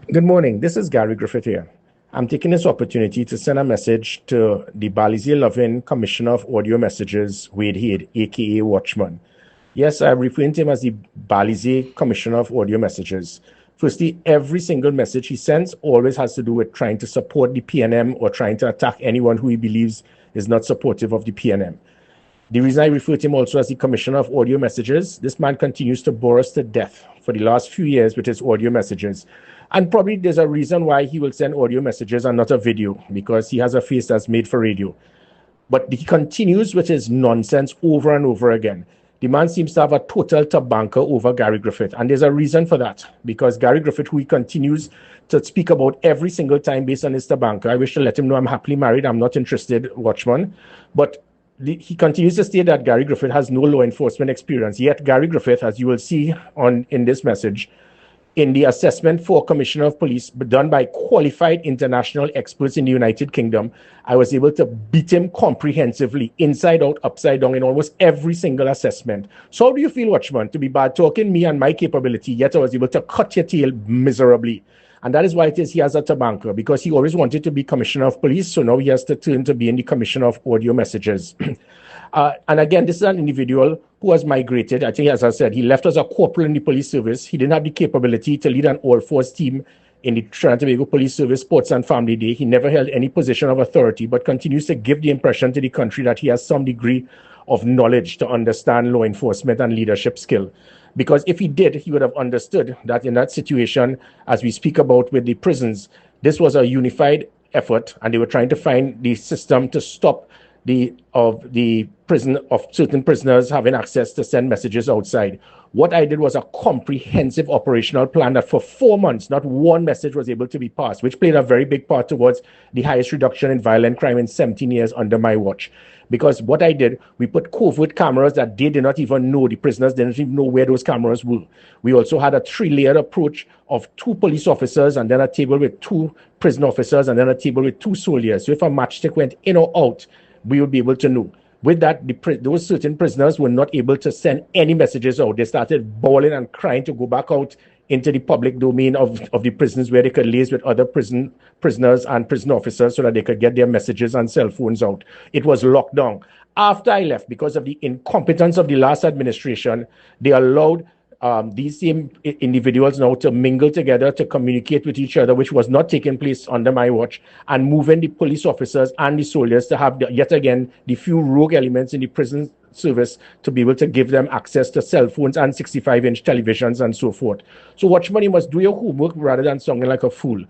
Good morning. This is Gary Griffith here. I'm taking this opportunity to send a message to the Balize 11 Commissioner of Audio Messages, Wade Head, aka Watchman. Yes, I'm referring to him as the Balize Commissioner of Audio Messages. Firstly, every single message he sends always has to do with trying to support the PNM or trying to attack anyone who he believes is not supportive of the PNM. The reason I refer to him also as the Commissioner of Audio Messages, this man continues to bore us to death for the last few years with his audio messages. And probably there's a reason why he will send audio messages and not a video, because he has a face that's made for radio. But he continues with his nonsense over and over again. The man seems to have a total tabanka over Gary Griffith. And there's a reason for that, because Gary Griffith, who he continues to speak about every single time based on his tabanka, I wish to let him know I'm happily married. I'm not interested, Watchman. But he continues to state that Gary Griffith has no law enforcement experience. Yet Gary Griffith, as you will see in this message, in the assessment for Commissioner of Police done by qualified international experts in the United Kingdom, I was able to beat him comprehensively, inside out, upside down, in almost every single assessment. So how do you feel, Watchman, to be bad talking me and my capability, yet I was able to cut your tail miserably? And that is why it is he has a tabanka, because he always wanted to be Commissioner of Police, so now he has to turn to being the Commissioner of Audio Messages. And again, this is an individual who has migrated. I think, as I said, he left as a corporal in the police service. He didn't have the capability to lead an all-force team in the Trinidad Tobago Police Service Sports and Family Day. He never held any position of authority, but continues to give the impression to the country that he has some degree of knowledge to understand law enforcement and leadership skill. Because if he did, he would have understood that in that situation, as we speak about with the prisons, this was a unified effort, and they were trying to find the system to stop the prison of certain prisoners having access to send messages outside. What I did was a comprehensive operational plan that for 4 months, not one message was able to be passed, which played a very big part towards the highest reduction in violent crime in 17 years under my watch. Because what I did, we put covert cameras that they did not even know, the prisoners didn't even know where those cameras were. We also had a 3-layered approach of 2 police officers and then a table with 2 prison officers and then a table with 2 soldiers. So if a matchstick went in or out, we would be able to know. With that, those certain prisoners were not able to send any messages out. They started bawling and crying to go back out into the public domain of the prisons, where they could liaise with other prisoners and prison officers so that they could get their messages and cell phones out. It was locked down. After I left, because of the incompetence of the last administration, they allowed these same individuals now to mingle together, to communicate with each other, which was not taking place under my watch, and moving the police officers and the soldiers to have, yet again, the few rogue elements in the prison service to be able to give them access to cell phones and 65-inch televisions and so forth. So Watchman, you must do your homework rather than sounding like a fool.